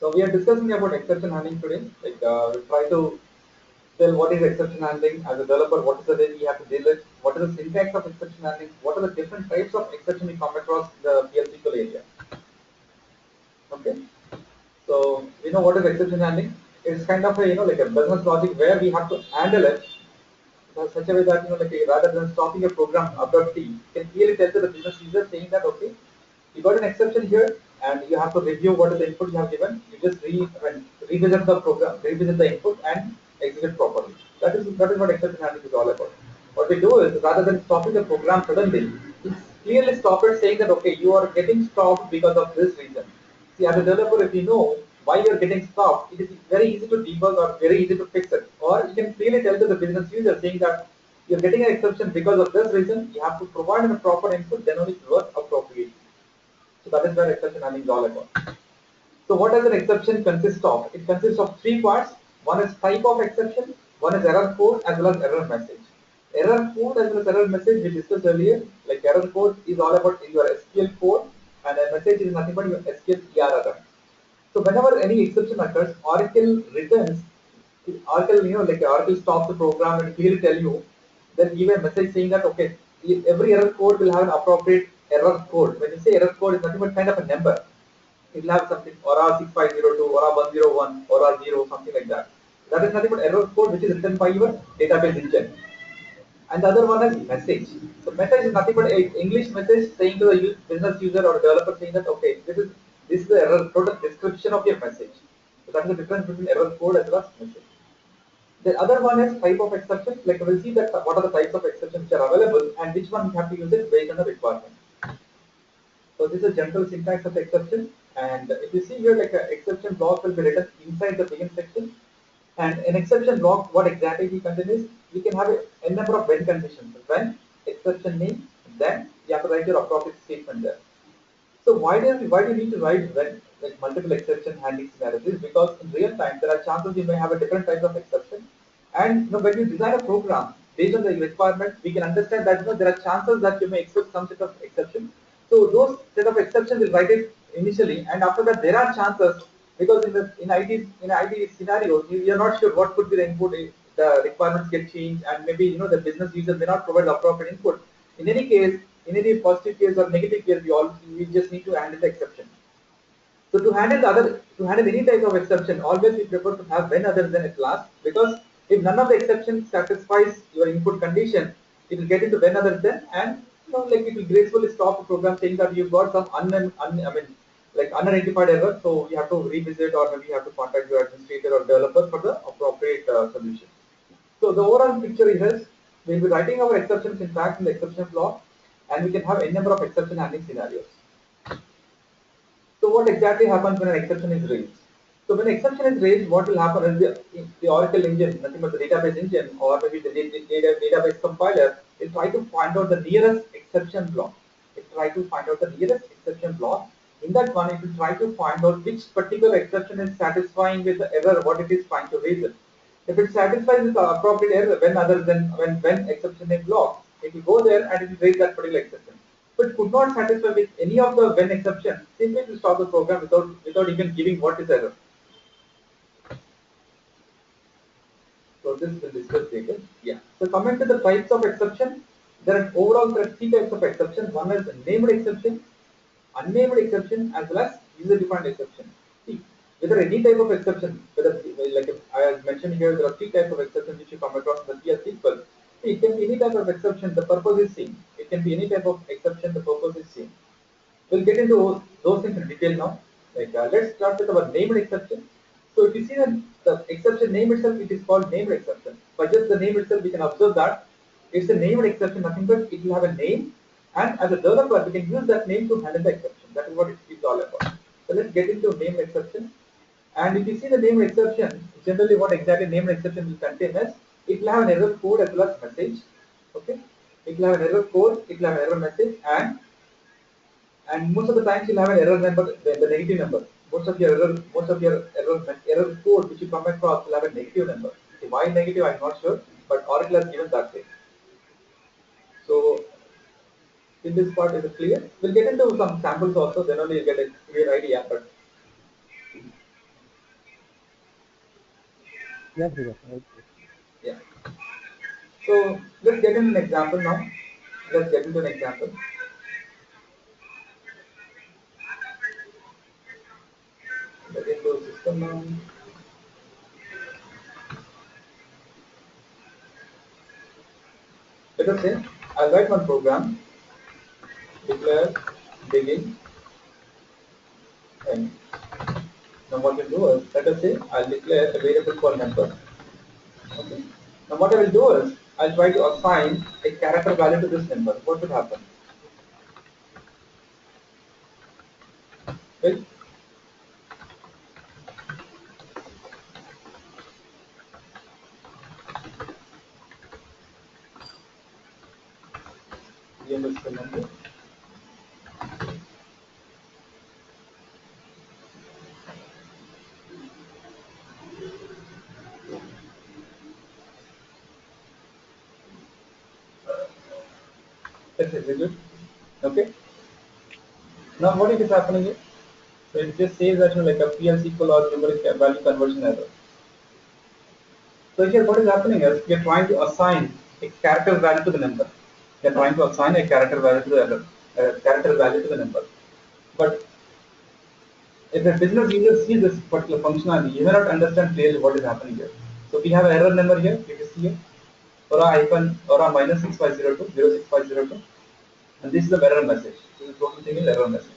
So we are discussing about exception handling today. We try to tell what is exception handling as a developer, what is the way we have to deal with, what is the syntax of exception handling, what are the different types of exception we come across in the PL/SQL area. Okay, so we know what is exception handling. It's kind of a like a business logic where we have to handle it in such a way that rather than stopping a program abruptly, you can clearly tell to the business user saying that okay, you got an exception here, and you have to review what is the input you have given. You just revisit the program, revisit the input, and execute properly. That is what exception handling is all about. What we do is rather than stopping the program suddenly, we clearly stop it, saying that okay, you are getting stopped because of this reason. See, as a developer, if you know why you are getting stopped, it is very easy to debug or very easy to fix it. Or you can clearly tell to the business user saying that you're getting an exception because of this reason. You have to provide a proper input, then only it will work appropriately. So that is where exception handling is all about. So what does an exception consist of? It consists of three parts. One is type of exception, one is error code as well as error message. Error code as well as error message we discussed earlier. Like error code is all about your SQL code, and a message is nothing but your SQL error. So whenever any exception occurs, Oracle returns, Oracle, like Oracle stops the program and clearly tell you, then give a message saying that, okay, every error code will have an appropriate error code. When you say error code, it's nothing but kind of a number. It will have something, ORA 6502, ORA 101, ORA 0, something like that. That is nothing but error code which is written by your database engine. And the other one is message. So message is nothing but a English message saying to the business user or developer saying that okay, this is the error total description of your message. So that is the difference between error code as well as message. The other one is type of exception. Like we'll see that what are the types of exceptions which are available and which one we have to use it based on the requirement. So this is general syntax of exception. And if you see here, like an exception block will be written inside the begin section. And an exception block, what exactly we contain is we can have a number of when conditions. When, exception name, then you have to write your appropriate statement there. So why do you need to write when like multiple exception handling scenarios? Is because in real time there are chances you may have a different types of exception. And when you design a program based on the requirement, we can understand that there are chances that you may expect some set of exception. So those set of exceptions will write it initially, and after that there are chances because in IT scenarios you are not sure what could be the input. The requirements get changed, and maybe the business user may not provide the appropriate input. In any case, in any positive case or negative case, we just need to handle the exception. So to handle any type of exception, always we prefer to have when other than a class, because if none of the exceptions satisfies your input condition, it will get into when other than, and like it will gracefully stop the program saying that you've got some like unidentified error, so you have to revisit or maybe you have to contact your administrator or developer for the appropriate solution. So the overall picture is we'll be writing our exception syntax in the exception block, and we can have a number of exception handling scenarios. So what exactly happens when an exception is raised? So when exception is raised, what will happen is the Oracle engine, nothing but the database engine, or maybe the database compiler, will try to find out the nearest exception block. It try to find out the nearest exception block. In that one, it will try to find out which particular exception is satisfying with the error what it is trying to raise it. If it satisfies with the appropriate error when other than when exception is blocked, it will go there and it will raise that particular exception. But could not satisfy with any of the when exception, simply to stop the program without even giving what is error. So this will discuss later. Yeah. So coming to the types of exception, there are three types of exception. One is named exception, unnamed exception, as well as user-defined exception. See, whether any type of exception, whether like I mentioned here, there are three types of exception which you come across in the PL/SQL. See, it can be any type of exception. The purpose is same. It can be any type of exception. The purpose is same. We'll get into those things in detail now. Let's start with our named exception. So if you see the exception name itself, it is called named exception. By just the name itself, we can observe that it's a named exception, nothing but it will have a name, and as a developer, we can use that name to handle the exception. That is what it is all about. So let's get into named exception. And if you see the named exception, generally what exactly named exception will contain is it will have an error code as well as message. Okay, it will have an error code, it will have an error message, and most of the times you'll have an error number, the negative number. Most of your error code which you come across will have a negative number. See, why negative? I'm not sure, but Oracle has given that way. So in this part, is it clear? We'll get into some samples also. Then only you get a clear idea. But Yes, Sridhar. Okay. Yeah. So let's get into an example now. Let's get into an example. Get into system now. Let us say I'll write one program, declare, begin, end. Now what we'll do is, let us say I'll declare a variable called number. Okay. Now what I will do is, I'll try to assign a character value to this number. What will happen? Well, give us the number. Let's execute. Okay. Now what is happening here? So it just says that like a PLC call or numeric value conversion error. So here what is happening is we are trying to assign a character value to the number. We are trying to assign a character value to the error, character value to the number. But if a business user sees this particular functionality, you may not understand clearly what is happening here. So we have an error number here, you can see here, or a minus 6502, 06502, and this is the error message. This is total thing is error message.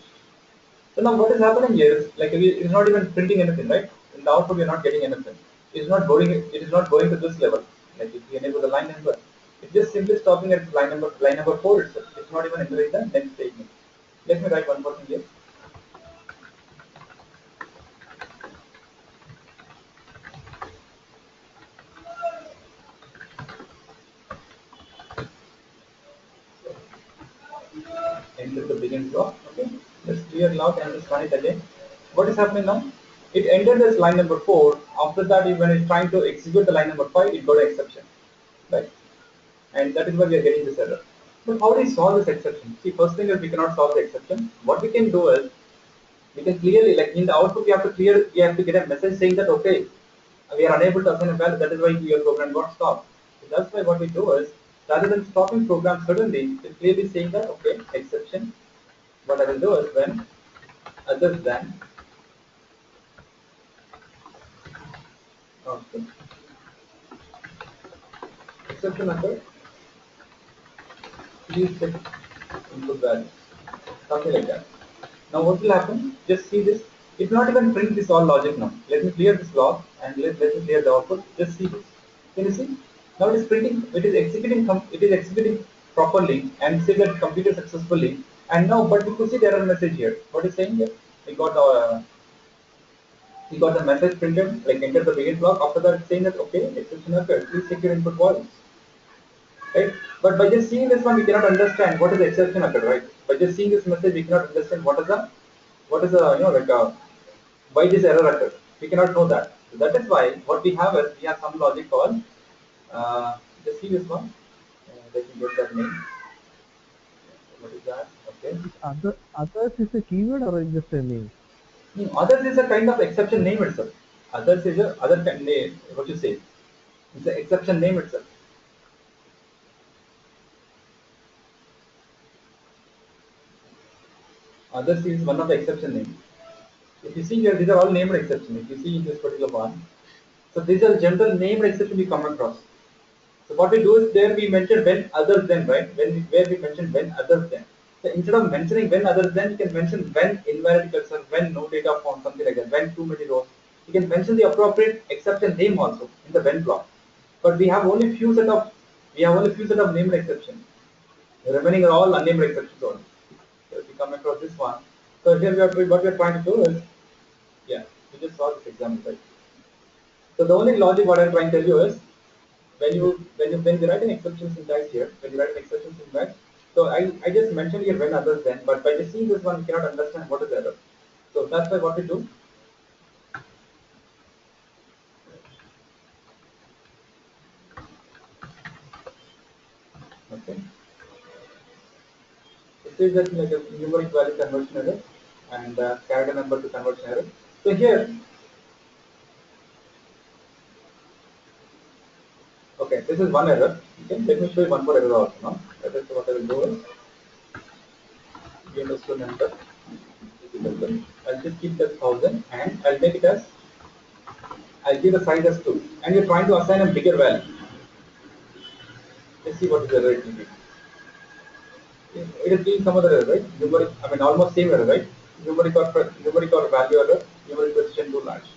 So now what is happening here is like it's not even printing anything, right? In the output we are not getting anything. It is not going to this level. Like if we enable the line number, it's just simply stopping at line number 4 itself. It's not even entering the next statement. Let me write one more thing here. Enter the begin block. Okay. Let's clear log and just run it again. What is happening now? It entered this line number 4. After that, when it's trying to execute the line number 5, it got an exception. Right? And that is why we are getting this error. But how do we solve this exception? See, first thing is we cannot solve the exception. What we can do is we can clearly, like in the output, we have to get a message saying that okay, we are unable to assign a value. That is why your program got stopped. So that's why what we do is rather than stopping program suddenly, it's clearly saying that okay, exception. What I will do is when other than okay, exception occurred, please check input value, something like that. Now what will happen? Just see this. It will not even print this all logic now. Let me clear this log and let me clear the output. Just see this. Can you see? Now it is printing. It is executing properly and say that completed successfully. And now, but we could see the error message here. What is saying here? We got the message printed like enter the begin block. After that, saying that okay, exception occurred. Please check your input values. Right? But by just seeing this one, we cannot understand what is the exception occurred, right? By just seeing this message, we cannot understand what is the why this error occurred. We cannot know that. So that is why what we have is we have some logic called just see this one. Let me get that name. What is that? Okay. This others is a keyword or just a name? Others is a kind of exception name itself. Others is a other kind name. What you say? It's the exception name itself. Others is one of the exception names. If you see here, these are all named exceptions. If you see in this particular one, so these are general named exceptions we come across. So what we do is there we mention when others than, right? Where we mention when others than. So instead of mentioning when others than, you can mention when invalid cursor, when no data found, something like that, when too many rows. You can mention the appropriate exception name also in the when block. But we have only few set of named exceptions. The remaining are all unnamed exceptions only. So if you come across this one, so here what we are trying to do is, yeah, we just saw this example, right? So the only logic what I'm trying to tell you is when you write an exception syntax here, when you write an exception syntax, so I just mentioned here when others then, but by just seeing this one, you cannot understand what is error. So that's why what we do. Okay, it says that like a numeric value conversion error and character number to conversion error. So here This is one error. Okay, let me show you one more error also now. That is what I will do is we understood enter. I'll just keep that 1000 and I'll make it as I'll give the size as 2 and you're trying to assign a bigger value. Let's see what is the error it will be. It is being some other error, right? Numeric, I mean almost same error, right? Numeric or value error, numeric precision too large.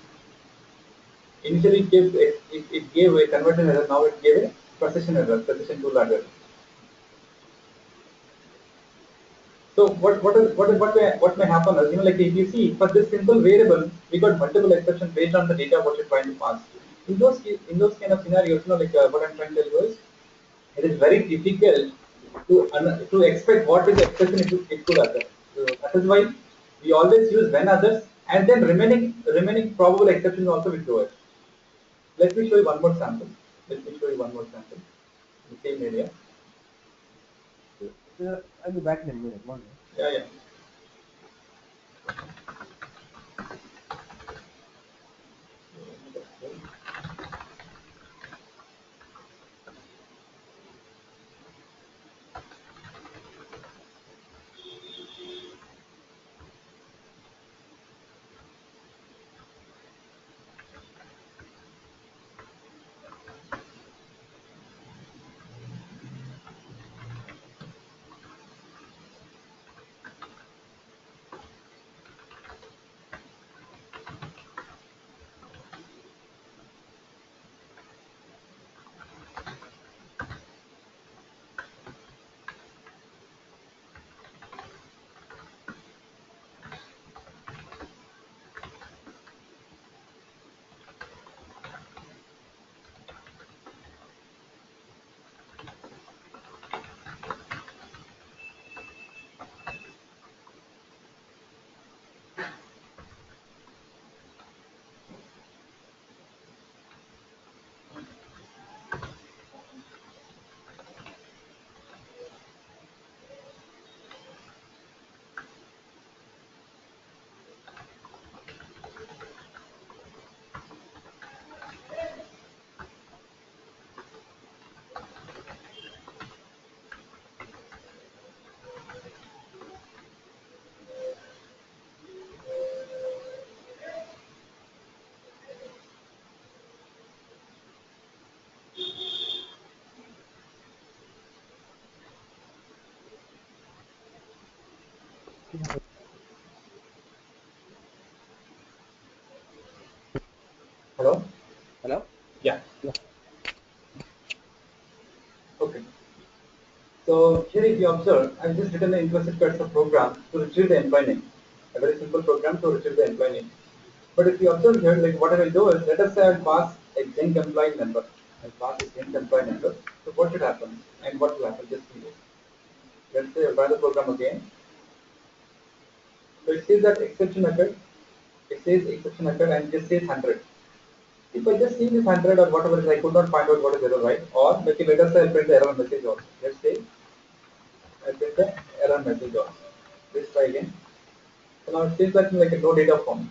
Initially it gave a conversion error, now it gave a precision error, precision too large error. So what may happen is, like if you see for this simple variable, we got multiple exceptions based on the data what you're trying to pass. In those kind of scenarios, like what I'm trying to tell you is, it is very difficult to expect what is the exception it could occur. So that is why we always use when others, and then remaining probable exceptions also we do it. Let me show you one more sample. Let me show you one more sample in the same area. I'll be back in a minute. One minute. Yeah, yeah. Hello? Hello? Yeah. Yeah. Okay. So here if you observe, I've just written the implicit cursor program to retrieve the employee name. A very simple program to retrieve the employee name. But if you observe here, like what I will do is, let us say I'll pass a Genk employee number. I'll pass a Genk employee number. So what should happen? And what will happen? Just see this. Let's say I'll run the program again. So it says that exception occurred. It says exception occurred and just says 100. If I just see this 100 or whatever, I could not find out what is error, right? Or maybe let us say I print the error message also. Let's say I print the error message also. Let's try again. So now it seems like a no data font.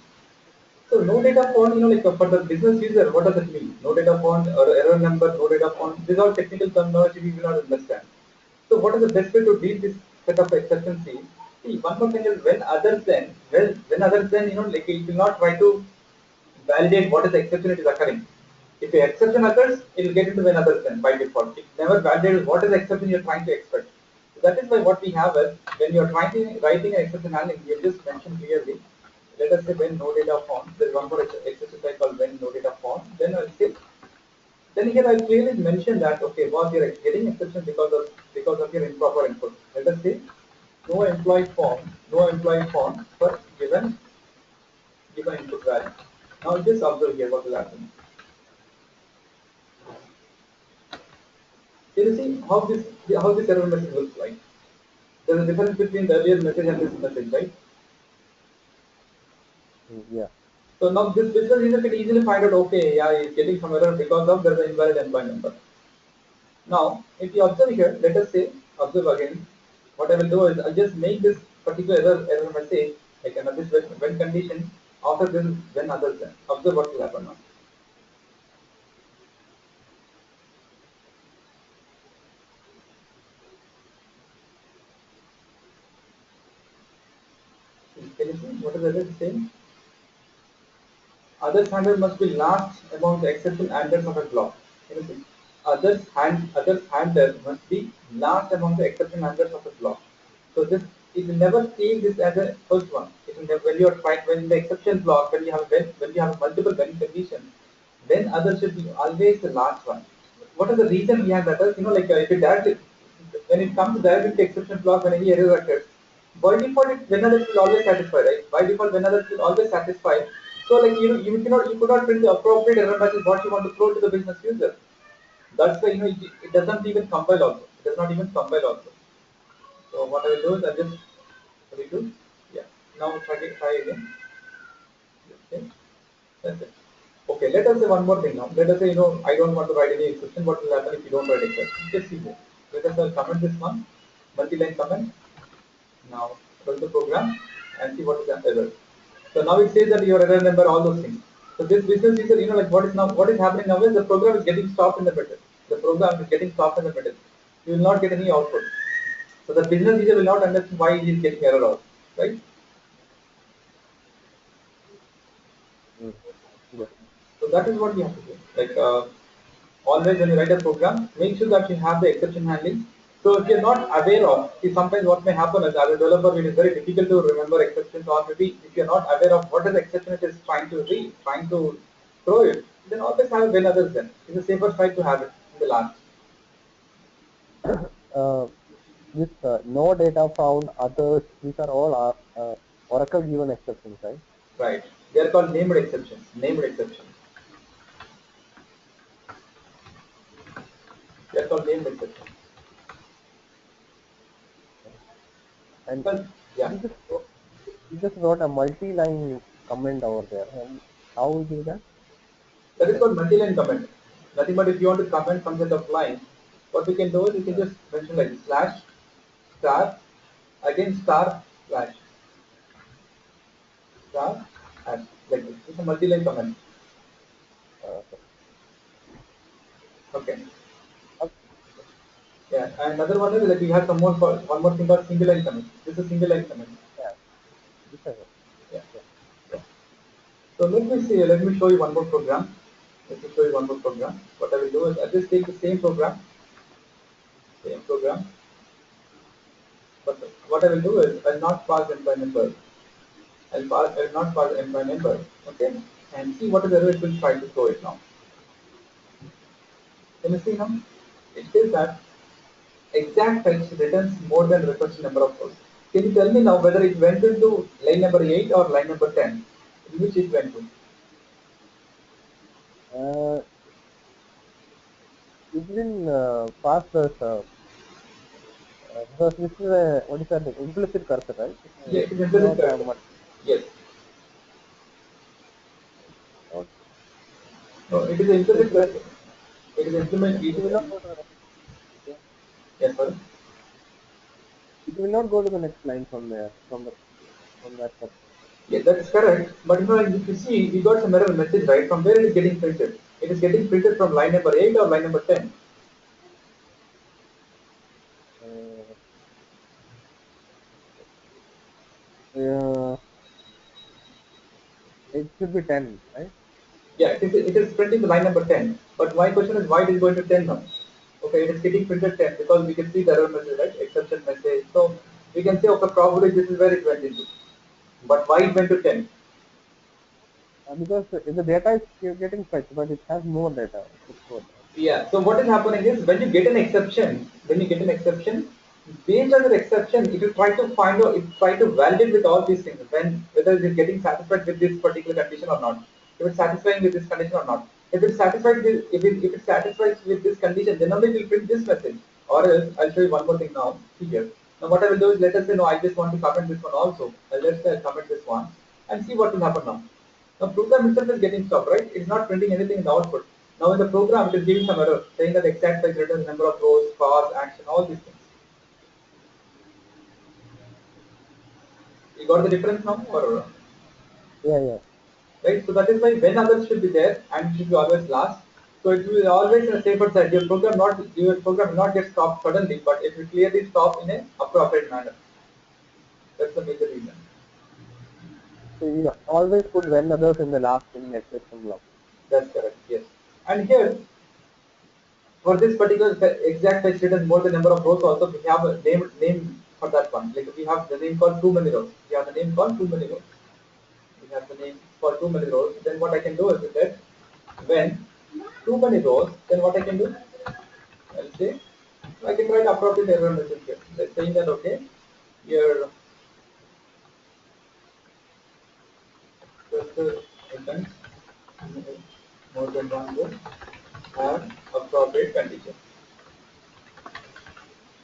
So no data font, like for the business user, what does it mean? No data font or error number, no data font. These are technical terminology we will not understand. So what is the best way to deal this set of exceptions? See, one more thing is when others then, when others then, like it will not try to validate what is the exception it is occurring. If the exception occurs, it will get into when others then by default. It never validates what is the exception you are trying to expect. So that is why what we have is when you are trying to writing an exception handling, we have just mentioned clearly. Let us say when no data found. There is one more exception type called when no data found. Then I'll say. Then here I clearly mention that okay, boss, you're getting exception because of your improper input. Let us say no employee form for given input value. Now just observe here what will happen. Can you see how this error message looks like? There's a difference between the earlier message and this message, right? Yeah. So now this business user can easily find out, okay, yeah, he's getting some error because of there's an invalid employee number. Now, if you observe here, let us say, observe again, what I will do is I'll just make this particular error message, like another this when condition, after this when others then. Observe what will happen now. What is it saying? Others handler must be last among the exception handlers of a block. Anything. Others handler must be last among the exception handlers of a block. So this it will never see this as a first one. It will never, when you are trying when the exception block when you have multiple when conditions, then others should be always the last one. What is the reason behind that? You know, like if it directly when it comes directly to exception block when any error occurs, by default when others will always satisfy, right? By default when others will always satisfy. So like you could not print the appropriate error message what you want to throw to the business user. That's why it doesn't even compile also. It does not even compile also. So what I will do is I just redo. Yeah. Now try again. Okay. That's it. Okay. Let us say one more thing now. Let us say I don't want to write any exception. What will happen if you don't write exception? Just see this. Let us comment this one. Multi-line comment. Now run the program and see what is the error. So now it says that your error number, all those things. So this business user, like what is happening now is the program is getting stopped in the middle. The program is getting stopped in the middle. You will not get any output. So the business user will not understand why he is getting error out, right? Mm. Yes. So that is what we have to do. Like always when you write a program, make sure that you have the exception handling. So if you're not aware of, see sometimes what may happen is as a developer it is very difficult to remember exceptions, or maybe if you're not aware of what is the exception it is trying to throw it, then always have when others then. It's a safer side to have it in the last. Uh, this no data found, others, these are all Oracle given exceptions, right? Right. They are called named exceptions. Named exceptions. They are called named exceptions. And Well, yeah. you just wrote a multi-line comment over there. And how we do that? That is called multi-line comment. Nothing but if you want to comment some set of line, what we can do is we can just mention like slash star again star slash star hash like this. It's a multi-line comment. Okay. Okay. Okay. Yeah. And another one is that we have one more thing called single line comment. This is a single line comment. Yeah. This is it. Yeah. Yeah. Yeah. So let me see. Let me show you one more program. Let me show you one more program. What I will do is I just take the same program. But what I will do is I'll not pass employee number. I'll not pass employee number. Okay. And see what is the error it will try to throw it now. Can you see now? It says that exact text returns more than requested number of rows. Can you tell me now whether it went into line number 8 or line number 10? In which it went to? It will pass this because this is a what is that implicit cursor, right? Yeah, it is It will implicit not have character. much. Yes. Okay. No, it is So implicit cursor. It is implement. it will not go to the next. Yeah. Yes, sir. It will not go to the next line from there from that cursor. Yeah, that is correct. But if you see, we got some error message right from where it is getting printed. It is getting printed from line number 8 or line number 10. Uh, uh, it should be 10, right? Yeah, it is printing the line number 10. But my question is why it is going to 10 now? Okay, it is getting printed 10 because we can see the error message, right? Exception message. So we can say, okay, probably this is where it went into. But why it went to 10? Because the data is getting fetched, but it has more data. It's good. Yeah. So what is happening is when you get an exception, based on the exception, it will try to find out, it try to validate with all these things, whether it is getting satisfied with this particular condition or not. If it's satisfying with this condition or not. If it satisfies with this condition, then only it will print this message. Or else, I'll show you one more thing now. See here. Now what I will do is let us say no, I just want to comment this one also. Let's say I'll comment this one and see what will happen now. Now program itself is getting stopped, right? It is not printing anything in the output. Now in the program it is giving some error, saying that exact size returns number of rows, cause, action, all these things. You got the difference now? Or Yeah, yeah. right? So that is why when others should be there and should be always last. So it will always in a safer side. Your program will not get stopped suddenly, but it will clearly stop in an appropriate manner. That's the major reason. So you always put when others in the last in exception block. That's correct. Yes. And here, for this particular exact fetch return more the number of rows also we have a name for that one. Like we have the name called too many rows. We have the name called too many rows. We have the name for too many rows. Then what I can do is that when too many rows, then what I can do? I'll say I can write appropriate error message here. Let's saying that okay, your cursor items more than one row have appropriate condition.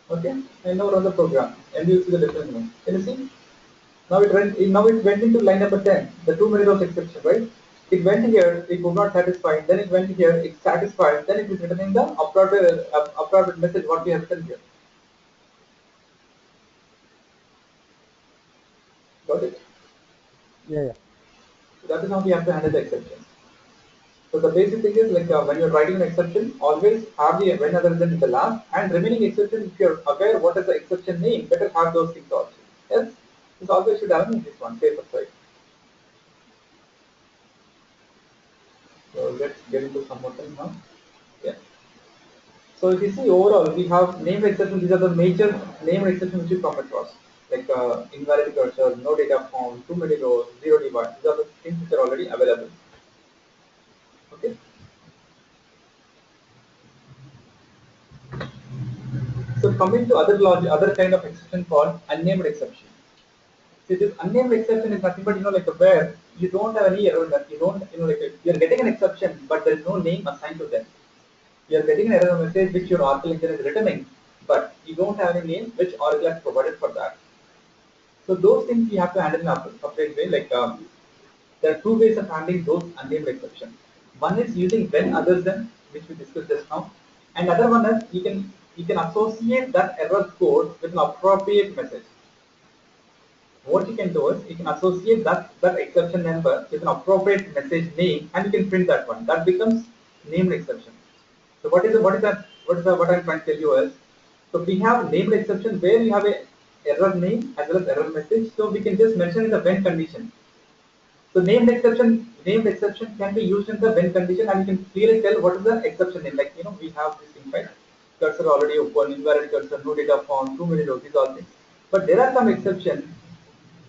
Okay, and now run the program and you see the difference now. Can you see? Now it went into line number 10, the two many rows exception, right? It went here, it could not satisfy, then it went here, it satisfied, then it is returning the appropriate message what we have written here. Got it? Yeah, yeah. So that is how we have to handle the exceptions. So the basic thing is like when you're writing an exception, always have the when other than in the last and remaining exception. If you're aware what is the exception name, better have those things also. Yes, this always should have in this one safer side. So let's get into some more things now. Yeah. So if you see overall, we have named exceptions. These are the major named exceptions which we come across, like invalid cursor, no data found, too many rows, zero divide. These are the things which are already available. Okay. So coming to other logic, other kind of exception called unnamed exception. See, this unnamed exception is nothing but like where you don't have any error that you don't like you're getting an exception, but there is no name assigned to them. You're getting an error message which your Oracle engine is returning, but you don't have any name which Oracle has provided for that. So those things we have to handle in a separate way. Like there are two ways of handling those unnamed exceptions. One is using when others than, which we discussed just now, and other one is you can associate that error code with an appropriate message. What you can do is you can associate that exception number with an appropriate message name, and you can print that one. That becomes named exception. So what I'm trying to tell you is, so we have named exception where you have a error name as well as error message. So we can just mention in the when condition. So named exception can be used in the when condition, and you can clearly tell what is the exception name. Like we have this thing, right? Cursor already open, invalid cursor, no data found, too many rows, these all things. But there are some exceptions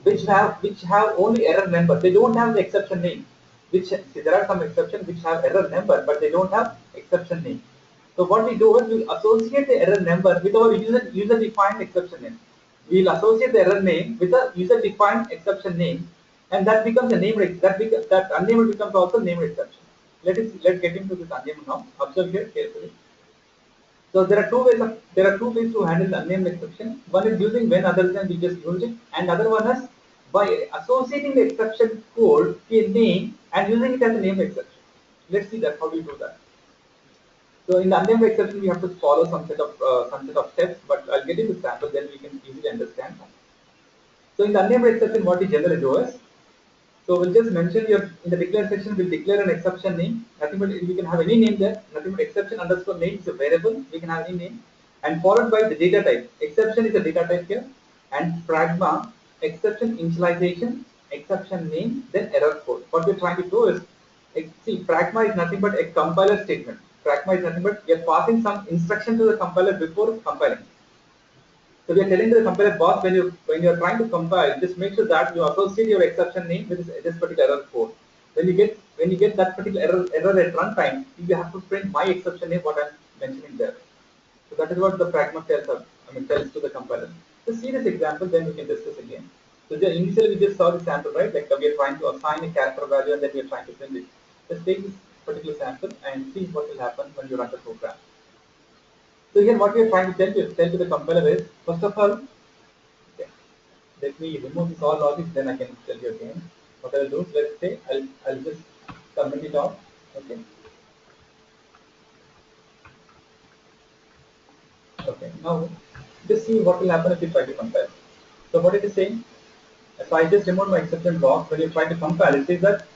which have only error number. They don't have the exception name. There are some exceptions which have error number, but they don't have exception name. So what we do is we associate the error number with our user defined exception name. We'll associate the error name with the user defined exception name, and that becomes a name. That unnamed becomes also named exception. Let's get into this unnamed now. Observe here carefully. So there are two ways to handle the unnamed exception. One is using when other than we just use it, and other one is by associating the exception code to a name and using it as a named exception. Let's see that how do you do that. So in the unnamed exception, we have to follow some set of steps, but I'll get into sample, then we can easily understand. So in the unnamed exception, what we generally do is, so we'll just mention your in the declare section, we'll declare an exception name. Nothing but we can have any name there. Nothing but exception underscore name is a variable. We can have any name, and followed by the data type. Exception is a data type here, and pragma exception initialization, exception name, then error code. What we're trying to do is, see, pragma is nothing but a compiler statement. Pragma is nothing but we are passing some instruction to the compiler before compiling. So we are telling the compiler boss when you are trying to compile, just make sure that you associate your exception name with this particular error code. When you get that particular error at runtime, you have to print my exception name what I'm mentioning there. So that is what the pragma tells to the compiler. So see this example, then we can discuss again. So initially we just saw the sample, right? Like we are trying to assign a character value and then we are trying to print it. Let's take this particular sample and see what will happen when you run the program. So here what we are trying to tell to the compiler is, first of all, okay, let me remove this all logic, then I can tell you again. What I'll do is, let's say I'll just comment it out. Okay. Okay. Now just see what will happen if you try to compile. So what it is saying, so I just removed my exception block. When you try to compile, it says that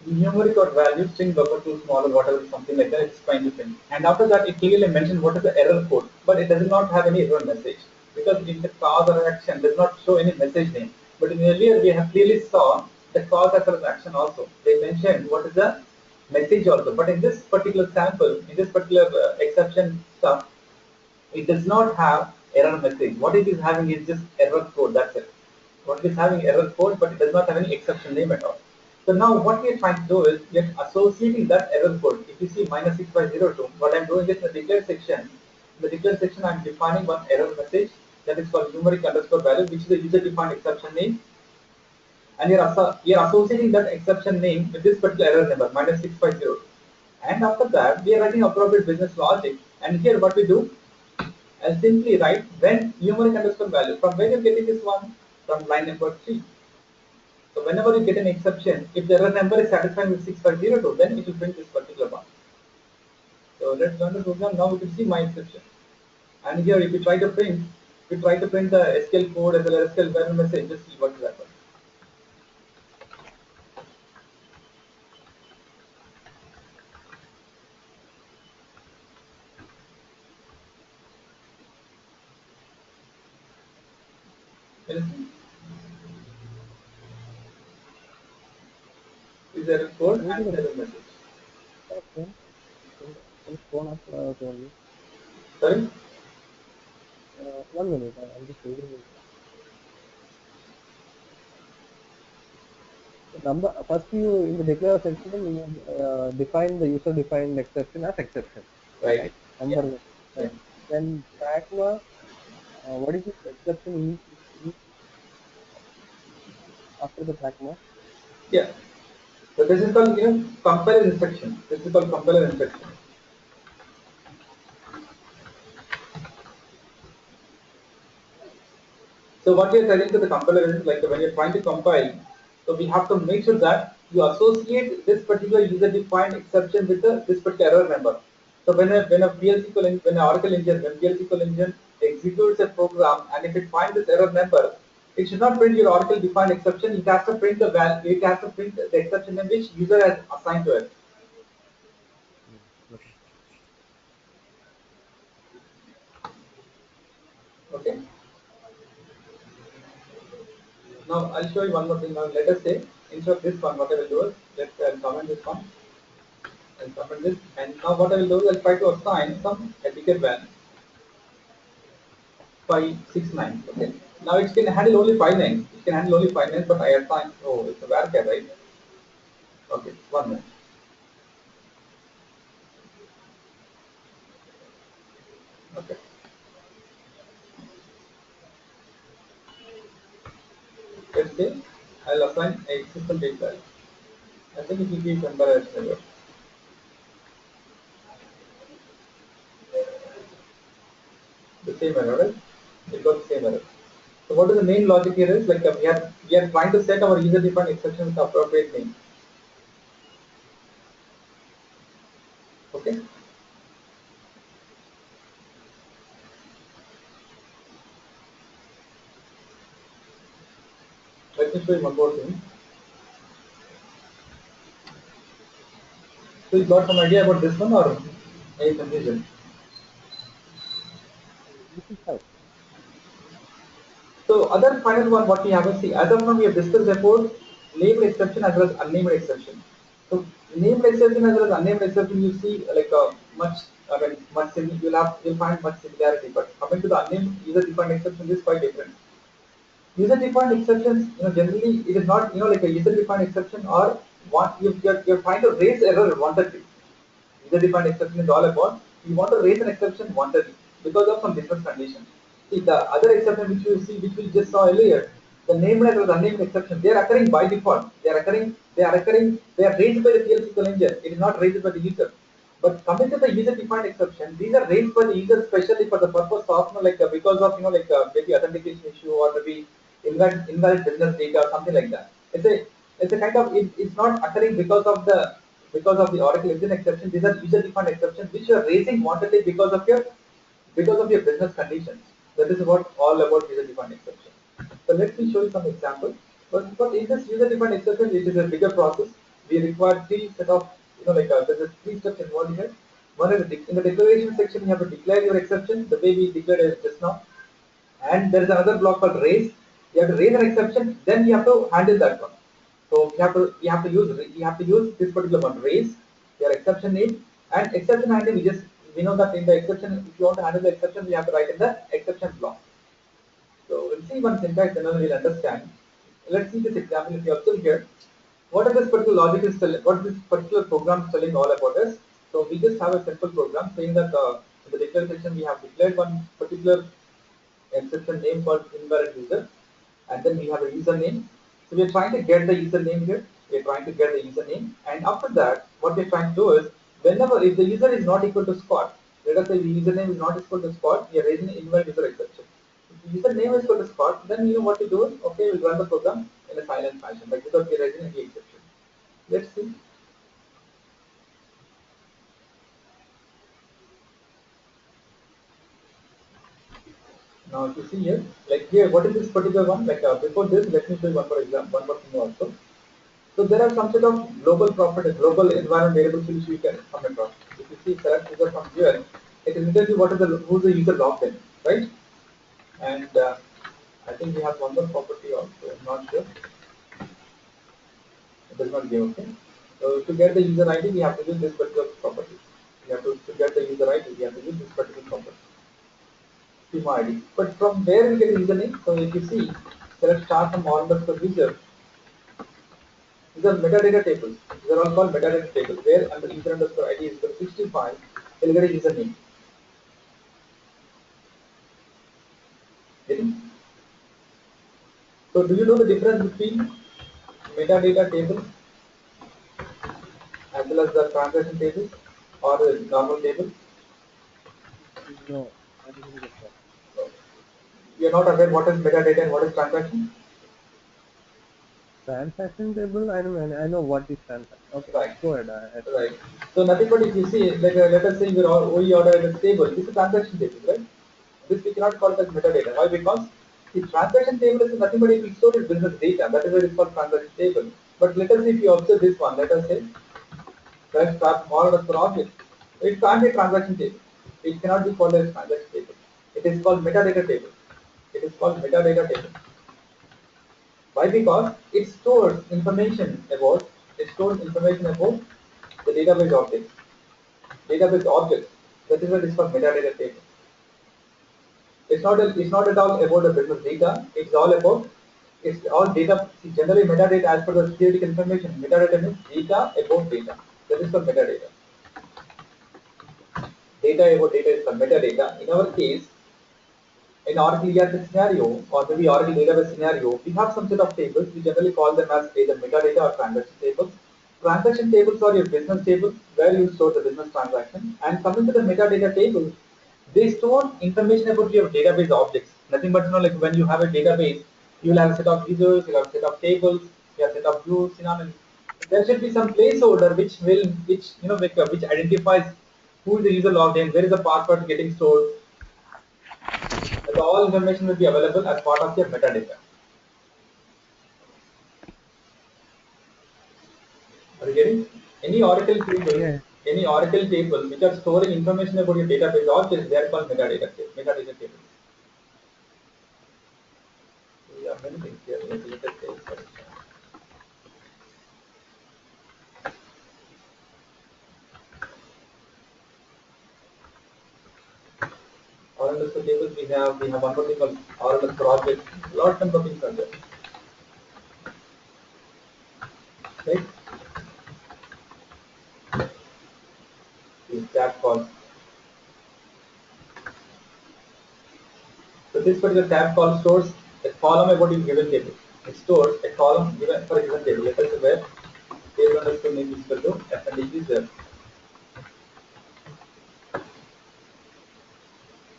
numeric or value string buffer too small or whatever, something like that, it's trying to print. And after that, it clearly mentions what is the error code, but it does not have any error message because in the cause or action does not show any message name. But in earlier we have clearly saw the cause as well as action also. They mentioned what is the message also. But in this particular sample, in this particular exception stuff, it does not have error message. What it is having is just error code. That's it. What it is having error code, but it does not have any exception name at all. So now what we are trying to do is we are associating that error code. If you see -6502, what I'm doing is in the declare section. In the declare section, I'm defining one error message that is called numeric underscore value, which is the user defined exception name, and you're associating that exception name with this particular error number -650. And after that, we are writing appropriate business logic. And here, what we do, I'll simply write when numeric underscore value. From where you're getting this one? From line number 3. So whenever you get an exception, if the error number is satisfying with 6502, then it will print this particular one. So let's run the program. Now we can see my exception. And here, if you try to print, the SQL code as well as SQL value message, just see what will happen. Can you see? Is there a code and there is a message? Only. Sorry? 1 minute, I'm just reading it. Number first, you in the declare section you define the user defined exception as exception. Right. Number Yeah. Then pragma, what is the exception after the pragma? Yeah. So this is called compiler instruction. This is called compiler instruction. So what we are telling to the compiler is like when you're trying to compile, so we have to make sure that you associate this particular user defined exception with this particular error number. So when a when an Oracle engine, when PL SQL engine executes a program, and if it finds this error number, it should not print your Oracle defined exception. It has to print the value. It has to print the exception in which user has assigned to it. Okay. Now I'll show you one more thing. Now let us say instead of this one, what I will do is let's comment this one. I'll comment this, and now what I will do is I'll try to assign some etiquette value 569. Okay. Now it can handle only 5 names. It can handle only 5 names, but I assign. Oh, it's a varchar, right? Okay, 1 minute. Okay. Let's say I'll assign a system date value. I think it will be embarrassed. The same error, right? It got the same error. So what is the main logic here is like we are trying to set our user defined exception with the appropriate name. Okay. Let me show you one more thing. So you got some idea about this one or any confusion? So other final one what we have is see as of now we have discussed about named exception as well as unnamed exception. So named exception as well as unnamed exception you see like you'll find much similarity, but coming to the unnamed user defined exception is quite different. User defined exceptions, generally it is not like a user defined exception or what you're trying to raise error wantedly. User defined exception is all about you want to raise an exception wantedly because of some business condition. See the other exception which you see, which we just saw earlier, the named as well as unnamed exception, they are occurring by default. They are raised by the PL SQL engine. It is not raised by the user. But coming to the user defined exception, these are raised by the user specially for the purpose of because of maybe authentication issue or maybe invalid business data or something like that. It's a kind of it's not occurring because of the Oracle engine exception. These are user defined exceptions which you are raising wantedly because of your business conditions. That is what all about user defined exception. So let me show you some examples. But in this user defined exception, it is a bigger process. We require three set of there's three steps involved here. One is in the declaration section, you have to declare your exception the way we declared it just now. And there is another block called raise. You have to raise an exception, then you have to handle that one. So you have to use this particular one, raise your exception name and exception handling. We know that in the exception, if you want to handle the exception, we have to write in the exception block. So we'll see one syntax and then we'll understand. Let's see this example. If you observe here, what is this particular logic is telling, what this particular program is telling all about us. So we just have a simple program saying that in the declare section we have declared one particular exception name called invalid user, and then we have a username. So we are trying to get the username here. We are trying to get the username, and after that, what we are trying to do is, whenever if the user is not equal to Scott, let us say the username is not equal to Scott, we are raising an invalid user exception. If the username is equal to Scott, then you know what to do is, okay, we'll run the program in a silent fashion, like without raising any exception. Let's see. Now, if you see here, like here, what is this particular one? Like before this, let me show you one more example, one more thing also. So there are some sort of global property, global environment variables which we can come across. If you see select user from here, it will tell you what is the who's the user logged in, right? And I think we have one more property also. I'm not sure. It does not give. Okay. So to get the user ID, we have to use this particular property. We have to get the user ID, we have to use this particular property, schema ID. But from where we get the username? So if you see, select start from all underscore user. These are metadata tables. These are all called metadata tables, where under user underscore ID is equal to 65, you'll get a username. Getting? So do you know the difference between metadata tables as well as the transaction tables or the normal table? No, I didn't get that. So you're not aware what is metadata and what is transaction? Transaction table, I know what is transaction. Okay, Right. go ahead. Right. So nothing but if you see, like let us say we order at a table, this is a transaction table, right? This we cannot call it as metadata. Why? Because the transaction table is nothing but it will store its business data. That is why it is called transaction table. But let us say if you observe this one, let us say let's start more or less for object. It can't be a transaction table. It cannot be called as transaction table. It is called metadata table. It is called metadata table. Why? Because it stores information about the database objects. Database objects. That is what is called metadata table. It's not at all about the business data. It's all data. See, generally metadata as per the theoretical information. Metadata means data about data. That is called metadata. Data about data is called metadata. In our case, in Oracle ERP scenario or maybe Oracle database scenario, we have some set of tables. We generally call them as either metadata or transaction tables. Transaction tables are your business tables where you store the business transaction. And coming to the metadata table, they store information about your database objects. Nothing but like when you have a database, you will have a set of users, you will have a set of tables, you have a set of views, synonyms. There should be some placeholder which identifies who is the user logged in, where is the password getting stored, that all information will be available as part of your metadata. Are you getting? Any Oracle table, Yeah. any Oracle table which are storing information about your database objects, they are called metadata tables. We have many things here. Let us say, or underscore tables we have one more thing called or underscore objects. Lot number of things are there. Right? These tab calls. So this particular tab call stores a column about your given table. It stores a column given for a given table. Let us say where table underscore name is equal to FND user.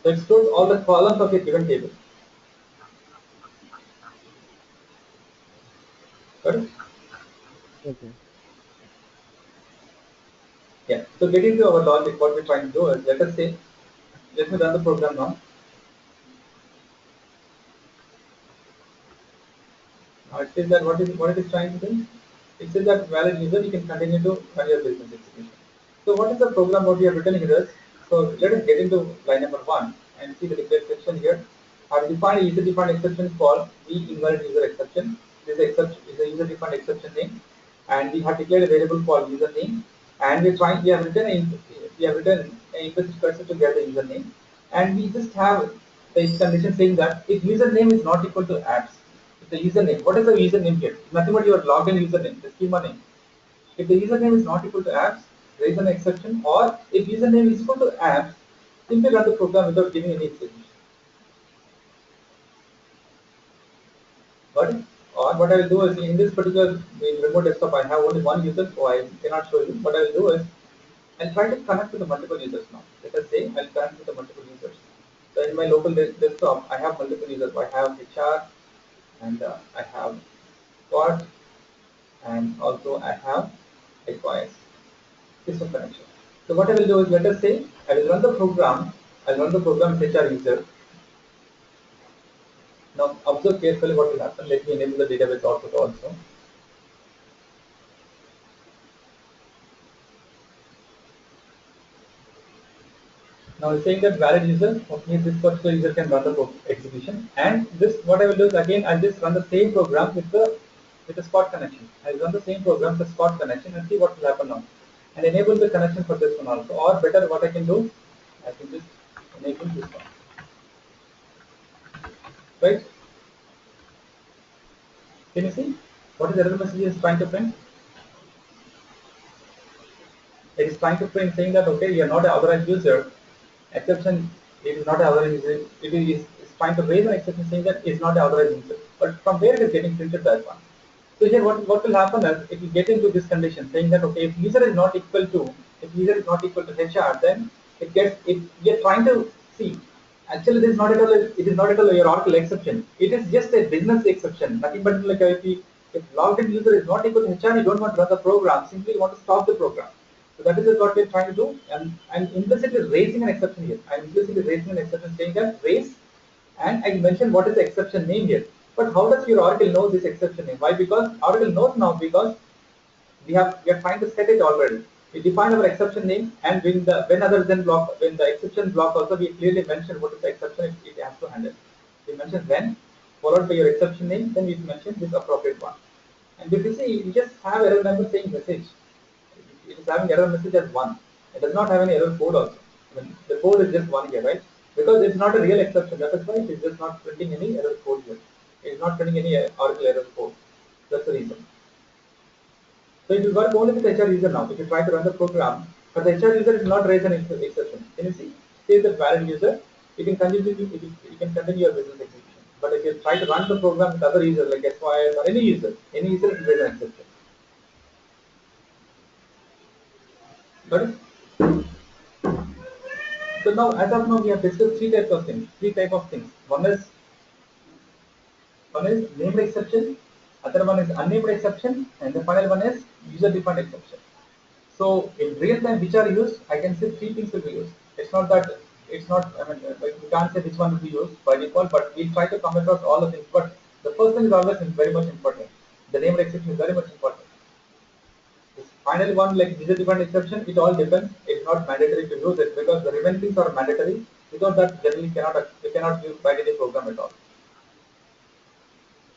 So it stores all the columns of your given table. Correct? Okay. Yeah. So getting to our logic, what we're trying to do is, let us say, let me run the program now. Now it says that what it is trying to do? It says that valid user, you can continue to run your business execution. So what is the program what we have written here is, so let us get into line number 1 and see the declared section here. I've defined a user-defined exception called v-invalid user exception. This exception is a user-defined exception name, and we have declared a variable called username, and we have written an implicit cursor to get the username, and we just have the if condition saying that if username is not equal to apps, if the username, what is the username here? Nothing but your login username, the schema name. If the username is not equal to apps, raise an exception, or if username is equal to apps, simply run the program without giving any exception. Got it? Or what I will do is in this particular remote desktop, I have only one user, so I cannot show you. What I will do is I'll try to connect with the multiple users now. Let us say I'll connect with the multiple users. So in my local desktop, I have multiple users. I have HR, and I have Squad, and also I have XYS system connection. So what I will do is, let us say I will run the program. I'll run the program with HR user. Now observe carefully what will happen. Let me enable the database output also. Now it's saying that valid user, which means this particular user can run the execution. And this, what I will do is, again I'll just run the same program with the Spot connection. I'll run the same program with the Spot connection and see what will happen now. And enable the connection for this one also. Or better, what I can do, I can just enable this one. Right? Can you see what is the error message is trying to print? It is trying to print saying that okay, you are not an authorized user. Exception, it is not an authorized user. It is it's trying to raise an exception saying that it is not an authorized user. But from where it is getting printed, that one. So here what will happen is it will get into this condition saying that okay, if user is not equal to HR, then we are trying to see. Actually, this is not at all. It is not at all your Oracle exception. It is just a business exception. Nothing but like if logged in user is not equal to HR, you don't want to run the program. Simply you want to stop the program. So that is what we're trying to do. And I'm implicitly raising an exception here. I'm implicitly raising an exception saying that raise, and I mentioned what is the exception name here. But how does your Oracle know this exception name? Why? Because Oracle knows now, because we are trying to set it already. We define our exception name, and when other than block, when the exception block also, we clearly mention what is the exception it has to handle. We mention when, followed by your exception name, then we mention this appropriate one. And if you see, we just have error number saying message. It is having error message as one. It does not have any error code also. I mean, the code is just one here, right? Because it's not a real exception. That is why it is just not printing any error code here. It is not printing any Oracle error code. That's the reason. So it will work only with HR user now. If you try to run the program, but the HR user is not raise an exception. Can you see? Say the valid user, you can continue your business execution. But if you try to run the program with other users like SYS or any user will raise an exception. Got it? So now, as of now, we have discussed three type of things. One is named exception, other one is unnamed exception, and the final one is user-defined exception. So in real time, which are used, I can say three things will be used. It's not that it's not. I mean, like we can't say which one will be used by default, but we try to come across all the things. But the first thing is always very much important. The named exception is very much important. This final one, like user-defined exception, it all depends. It's not mandatory to use it because the remaining things are mandatory. Without that, generally you cannot use by any program at all.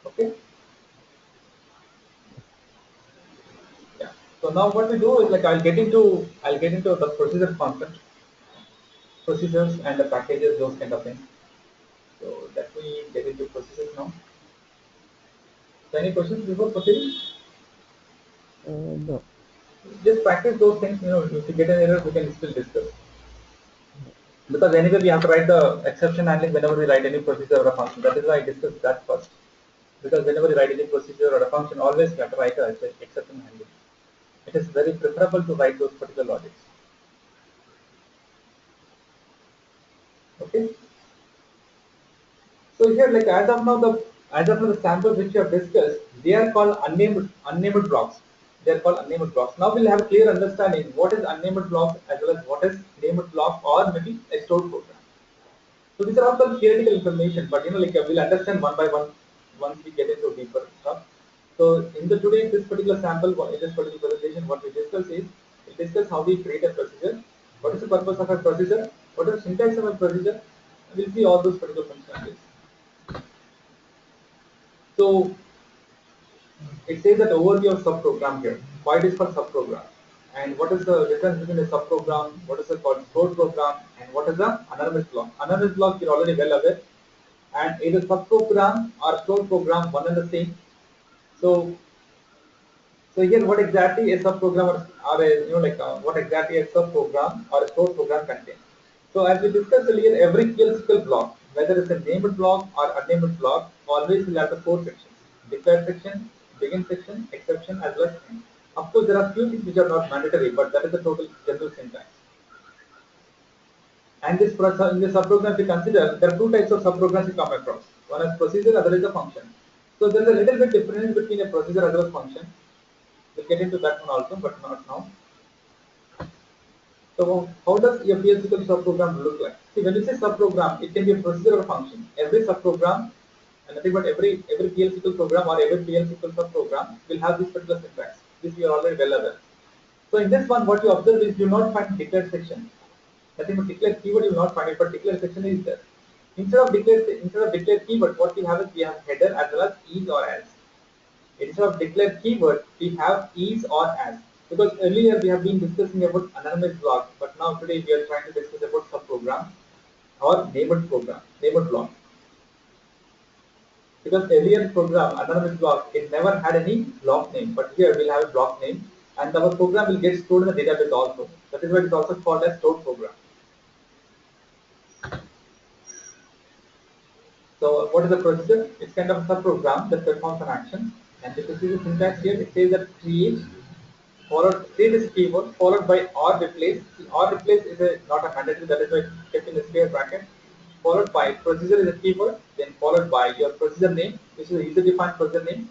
Okay. Yeah. So now what we do is like I'll get into the procedure concept, procedures and the packages, those kind of things. So let me get into procedures now. So any questions before proceeding? No. Just practice those things. If you get an error, we can still discuss. Because anyway, we have to write the exception handling whenever we write any procedure or a function. That is why I discussed that first. Because whenever you write any procedure or a function, always you have to write a exception handling. It is very preferable to write those particular logics. Okay. So here, like as of now the samples which we have discussed, they are called unnamed blocks. They are called unnamed blocks. Now we'll have a clear understanding what is unnamed block as well as what is named block or maybe a stored program. So these are all called theoretical information, but like we'll understand one by one once we get into deeper stuff. So in the today this particular sample, in this particular presentation, what we discuss is we discuss how we create a procedure, what is the purpose of a procedure, what is the syntax of a procedure. We'll see all those particular functionalities. So it says that overview of subprogram here. Why it is called subprogram, and what is the difference between a subprogram, what is it called stored program, and what is the anonymous block. Anonymous block you're already well aware, and either subprogram or stored program one and the same. So so here, what exactly a subprogram or a what exactly a subprogram or a stored program contains. So as we discussed earlier, every PL/SQL block, whether it's a named block or unnamed block, always will have the four sections: declare section, begin section, exception, as well as end. Of course, there are few things which are not mandatory, but that is the total general syntax. And in this subprogram, if you consider, there are two types of subprograms you come across. One is procedure, other is a function. So there is a little bit difference between a procedure as well as function. We'll get into that one also, but not now. So how does a PL/SQL subprogram look like? See, when you say subprogram, it can be a procedure or a function. Every subprogram, and nothing but every PL/SQL program or every PL/SQL subprogram will have this particular syntax. This you are already well aware. So in this one, what you observe is you not find declared section. Nothing but declared keyword you will not find it, but declared section is there. Instead of declared keyword, what we have is we have header as well as is or as. Instead of declared keyword, we have is or as. Because earlier we have been discussing about anonymous block, but now today we are trying to discuss about subprogram or named block. Because earlier program, anonymous block, it never had any block name, but here we'll have a block name, and our program will get stored in the database also. That is why it is also called as stored program. So what is the procedure? It's kind of a subprogram that performs an action. And if you see the syntax here, it says that create followed create is keyword followed by or replace. See, or replace is not a mandatory, that is why it's kept in the square bracket. Followed by procedure is a keyword, then followed by your procedure name, which is a user-defined procedure name,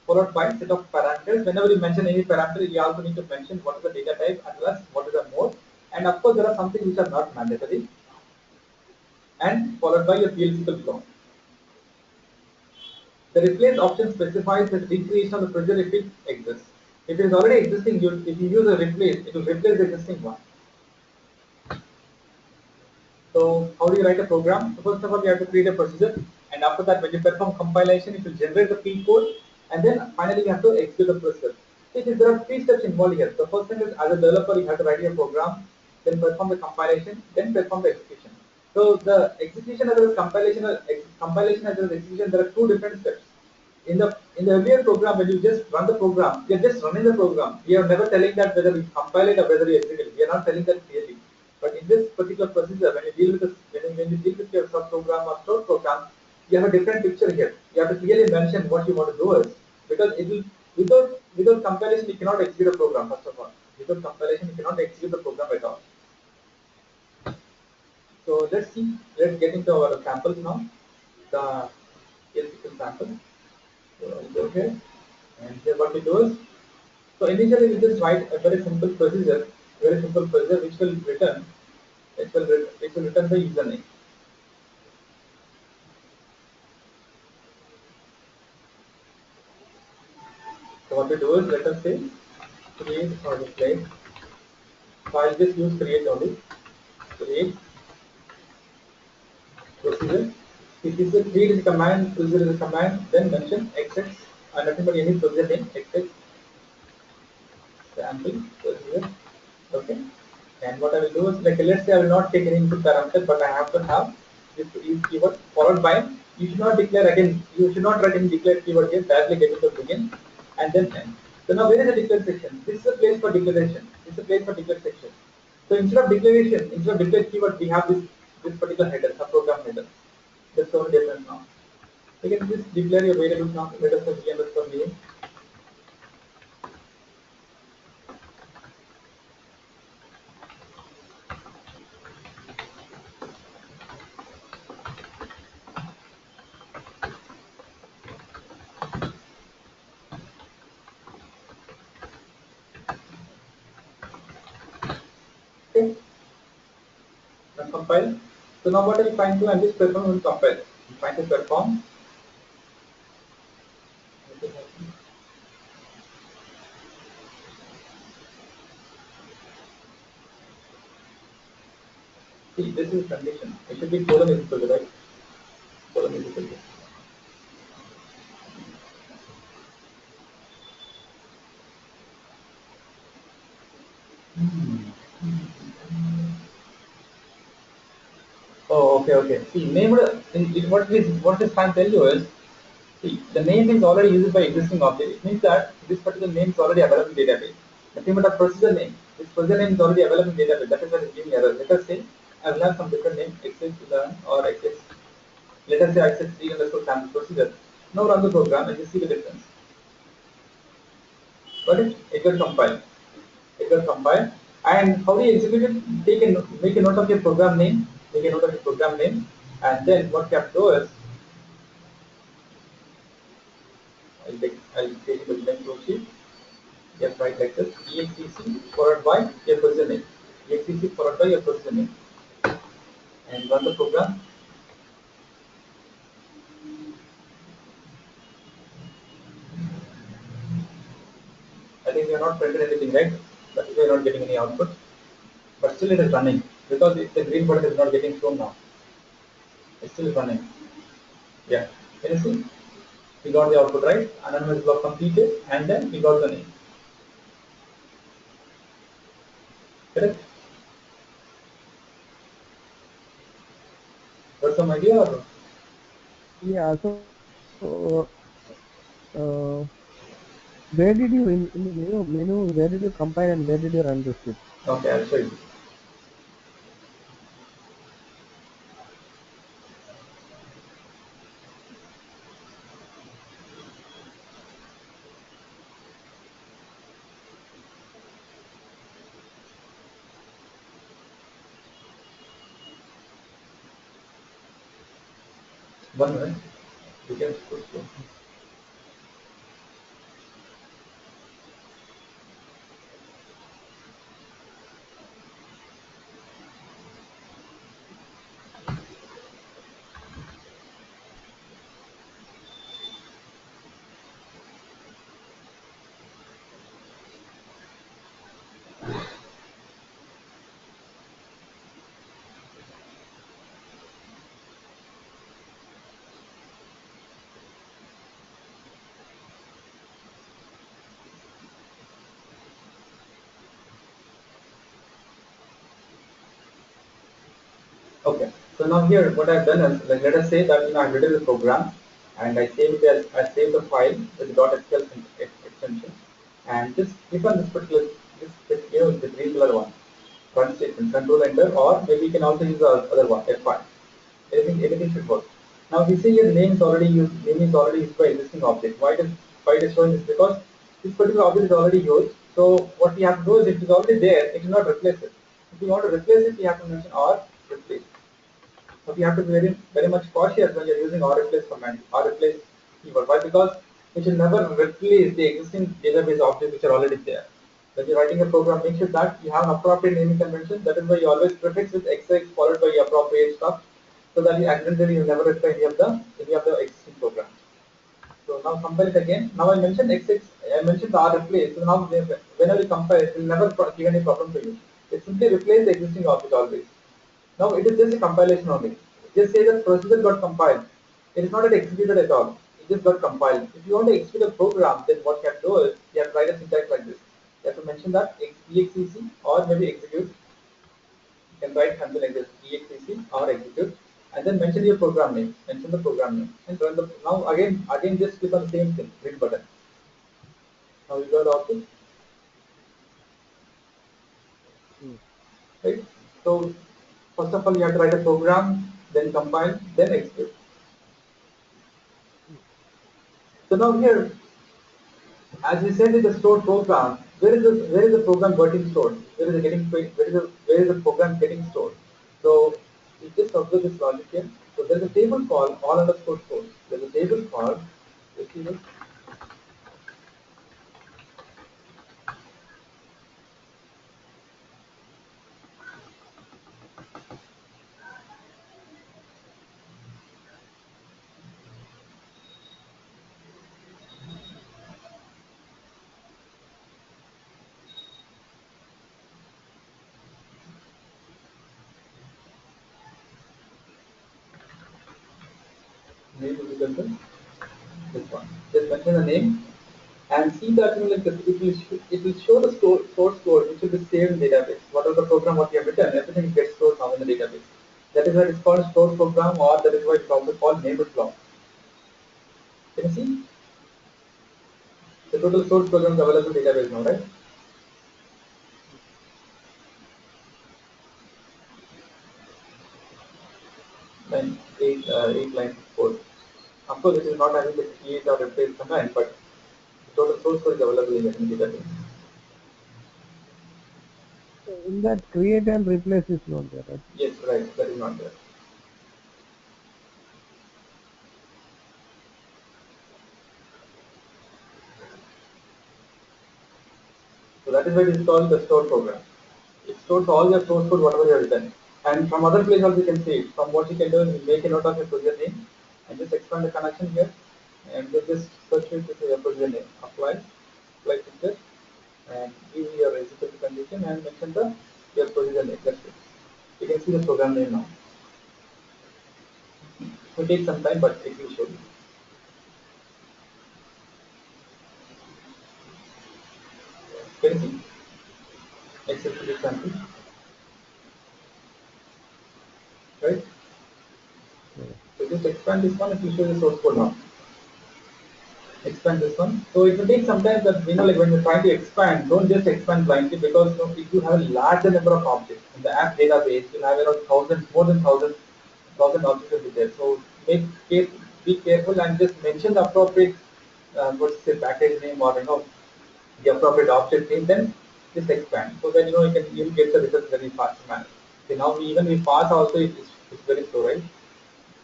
followed by set of parameters. Whenever you mention any parameter, you also need to mention what is the data type as well as what is the mode. And of course, there are some things which are not mandatory. And followed by your PL/SQL block. The replace option specifies the recreation of the procedure if it exists. If it is already existing, if you use a replace, it will replace the existing one. So how do you write a program? So first of all, you have to create a procedure, and after that, when you perform compilation, it will generate the P code, and then finally you have to execute the procedure. See, there are three steps involved here. The first thing is, as a developer, you have to write your program, then perform the compilation, then perform the execution. So the execution as well as compilation as well as execution, there are two different steps. In the earlier program, when you just run the program, you're just running the program. We are never telling that whether we compile it or whether we execute it. We are not telling that clearly. But in this particular procedure, when you deal with when you deal with your subprogram or stored program, you have a different picture here. You have to clearly mention what you want to do is, because it will without compilation you cannot execute a program. First of all, without compilation you cannot execute the program at all. So let's see. Let's get into our samples now. The SQL sample. So I'll go here, and here what we do is, so initially we just write a very simple procedure which will return, which will return the username. So what we do is, let us say create or display. So I'll just use create only. Create procedure. If this is create is a command, procedure is a command, then mention xx and nothing but any procedure name xx sample procedure. Okay. And what I will do is, like, let's say I will not take any input parameter, but I have to have this is keyword followed by. You should not declare again. You should not write any declared keyword here. Directly get to the begin and then end. So now where is the declared section? This is a place for declaration. This is a place for declared section. So instead of declared keyword, we have this particular header, subprogram header. That's so different now. You can just declare your variables now. Let us say v underscore name. Okay. Now compile. So now what are you trying to? I'm just perform and compile. I'm trying to perform. See, this is condition. It should be colon is equal to, right? Colon is equal to. Oh, okay, okay. See, named what this can tell you is, see, the name is already used by existing object. It means that this particular name is already available in database. Nothing but a procedure name. This procedure name is already available in database. That is why it's giving error. Let us say I will have some different name, xx11 or xx. Let us say xx3 underscore sample procedure. Now run the program and you see the difference. Got it? It will compile. It will compile. And how do you execute it? Make a note of your program name. Make a note of your program name. And then what you have to do is I'll take the next worksheet. Yes, right like this. EXCC followed by your position name. EXCC followed by your position name. And run the program. I think we are not printed anything, right? That is why we are not getting any output. But still it is running. Because the green button is not getting shown now. It's still running. Yeah. Can you see? We got the output right. Anonymous block completed and then we got the name. Correct? Got some idea or Yeah. So uh, where did you in the menu where did you compile and where did you run the script? okay, I'll show you. One minute. You can push through. Okay. So now here, what I've done is, like, let us say that I've written the program, and I saved the file with the .sql extension, and just click on this particular the green color one, run statement, control enter, or maybe you can also use the other one, F5. Anything should work. Now we see here name is already used by existing object. Why it is showing this? Because this particular object is already used. So what we have to do is, if it is already there, it will not replace it. If we want to replace it, we have to mention or replace. So we have to be very much cautious when you're using replace command or replace keyword. Why? Because we should never replace the existing database objects which are already there. When you're writing a program, make sure that you have an appropriate naming convention. That is why you always prefix with XX followed by the appropriate stuff, so that you accidentally you never replace any of the existing program. So now compile it again. Now I mentioned XX, I mentioned the R replace. So now whenever you compile, it will never give any problem to you. It simply replace the existing object always. Now it is just a compilation only. Just say that procedure got compiled. It is not yet executed at all. It just got compiled. If you want to execute a program, then what you have to do is you have to write a syntax like this. You have to mention that execc or maybe execute. You can write something like this, execc or execute, and then mention your program name. Mention the program name and run the. Now again just click on the same thing, read button. Now you got the output, Hmm. right? So first of all, you have to write a program, then compile, then execute. So now here, as we said in the stored program, where is the program getting stored? Where is the program getting stored? So you just observe this logic here. So there's a table called all underscore source. There's a table called receiver. Name is equal to this one. Just mention the name and see that like it will show the source code which will be saved in database. Whatever the program what you have written, everything gets stored now in the database. That is why it's called stored program, or that is why it's also called named block. Can you see the total source programs available in database now, right? Line 8 lines of code. Of course, it is not having the create or replace command, but the total source code is available in the database. In that create and replace is not there, right? Yes, right. That is not there. So that is why it is called the store program. It stores all your source code, whatever you have written. And from other place also you can see it. From what you can do is make a note of your procedure name and just expand the connection here and then just search it with your procedure name. Apply filter and give your executable condition and mention the your procedure name. That's it. You can see the program name now. It will take some time, but it will show you. Can you see? Except for this sample, right? Yeah. So just expand this one, it will show the source code now. Expand this one. So it will take some time that like when you're trying to expand, don't just expand blindly because if you have a larger number of objects in the app database, you'll have around thousand, more than thousand objects will be there. So be careful and just mention the appropriate what's the package name or the appropriate object name, then just expand. So then you'll get the results very fast manner. Okay, now even we pass also it's very slow, right?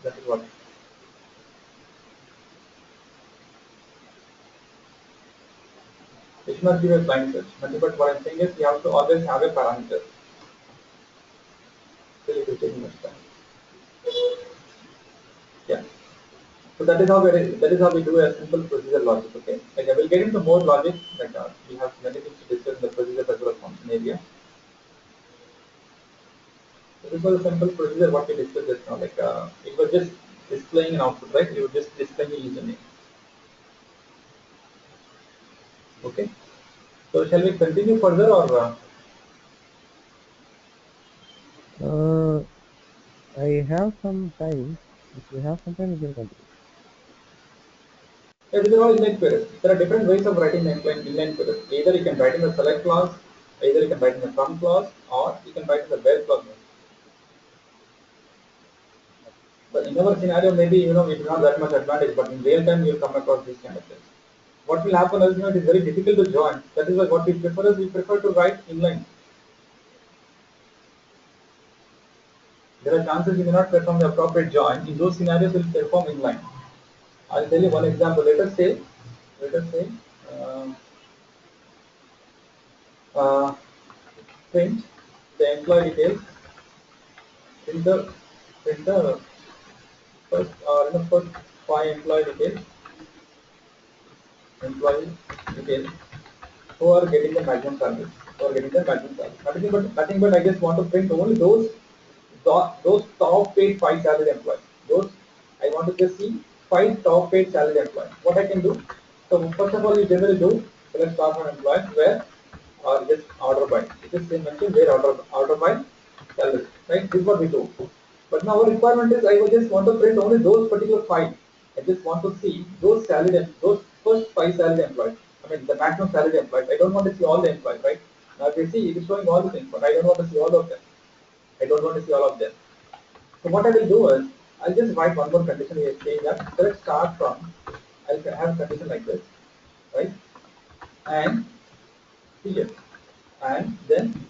That is what. It should not give a blind search. Nothing but what I'm saying is you have to always have a parameter. So it will take much time. Yeah. So that is how we do a simple procedure logic. Okay. Like I will get into more logic. Like we have many things to discuss in the procedure as well as function area. So this was a simple procedure what we discussed just now. Like it was just displaying an output, right? You were just displaying a username. Okay. So shall we continue further or? I have some time. If you have some time, you can continue. Yeah, these are all inline queries. There are different ways of writing inline queries. Either you can write in the select clause, either you can write in the from clause, or you can write in the where clause. But in our scenario, maybe we do not have that much advantage, but in real time you'll come across these kind of things. What will happen is it is very difficult to join. That is why what we prefer is we prefer to write inline. There are chances you may not perform the appropriate join. In those scenarios, you'll perform inline. I'll tell you one example. Let us say, uh, uh, print the employee details in the first first five employee details who are getting the maximum salary, who are getting the maximum salary. Nothing but I just want to print only those top paid five salaried employees. Those I want to just see five top paid salaried employees. What I can do? So first of all, you generally do select start from employees where or just order by. It is mentioned where order by salary. Right? This is what we do. But now our requirement is I will just want to print only those particular five. I just want to see those first five salaried employees. I mean the maximum salaried employees. I don't want to see all the employees, right? Now if you see it is showing all the things, but I don't want to see all of them. I don't want to see all of them. So what I will do is I'll just write one more condition here saying that select start from. I'll have a condition like this, right? And here and then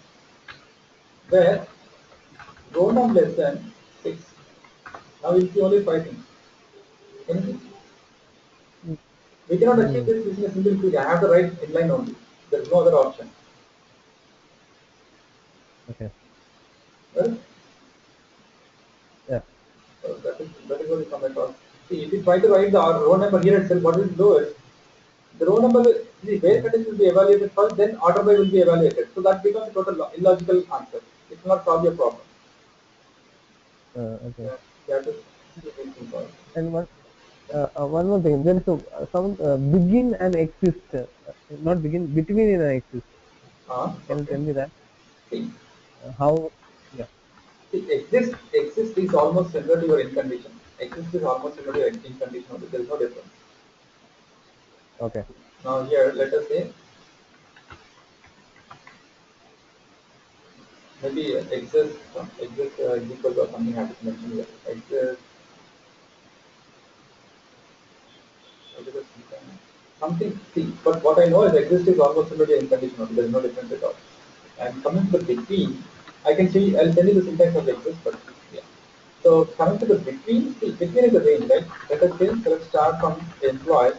where row number less than 6. Now we'll see only 5 things. Anything? We cannot achieve Mm, this using a single query. I have to write inline only. There is no other option. okay. Right? Yeah. So that is what we come across. See, if you try to write the row number here itself, what will do is the row number the where Mm. condition will be evaluated first, then order by will be evaluated. So that becomes a total illogical answer. It will not solve your problem. Okay. Yeah, you have to see these things out. And One more thing. There is some begin and exist, not begin, between and exist. Can you Okay. tell me that? See, How? Yeah. exist is almost similar to your in condition. Exist is almost similar to your in condition. Only. There is no difference. Okay. Now here, let us say maybe exist is equal to something I have to mention here. Exist something C. But what I know is exist is almost similar to in condition. Only. There is no difference at all. And coming to the between, I can see I'll tell you the syntax of exist, but yeah. So coming to the between, see, between is the range, right? Let us say, so let's start from employee,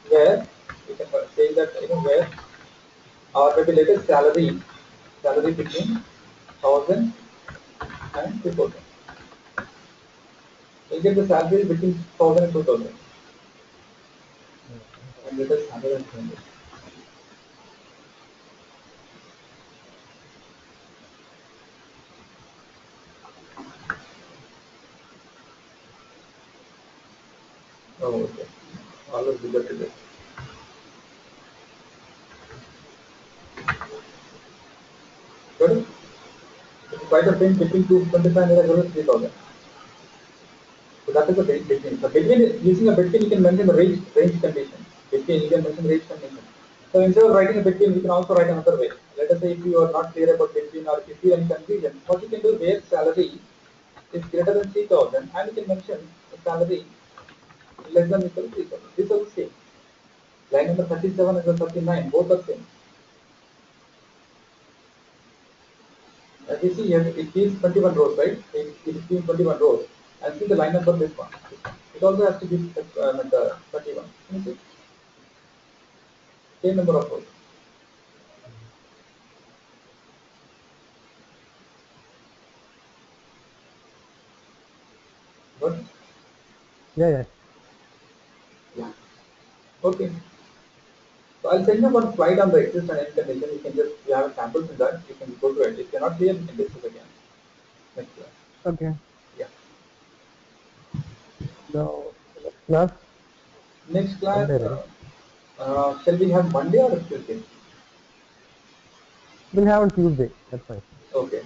where we can say that where or maybe let us salary between 1000 and 2000. We'll get the salary between 1000 and 2000, and let us handle and change it. Oh, okay. Always bigger to this. Got it? It's quite a thing between 225 and 3000. So that is the between. So between using a between you can mention the range condition. Between you can mention range condition. So instead of writing a between, we can also write another way. Let us say if you are not clear about between or if you feel any confusion, what you can do where salary is greater than 3000 and you can mention the salary less than equal to 3000. This is the same. Line number 37 and 39, both are same. As you see here, it gives 21 rows, right? It gives 21 rows. And see the line number this one. It also has to give 31. Can you see? Same number of rows. Good? Yeah. Yeah. Yeah. Okay. So I'll send you one slide on the exist and end condition. You can just, you have samples in that. You can go to it. If you're not clear, you can discuss again. Next class. Okay. Yeah. Now, class Next class, Monday, right? shall we have Monday or Tuesday? We'll have on Tuesday. That's fine. Okay.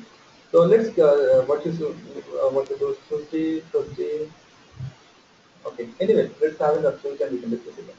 So let's, what to do, Tuesday. Okay. Anyway, let's have it on Tuesday and we can discuss again.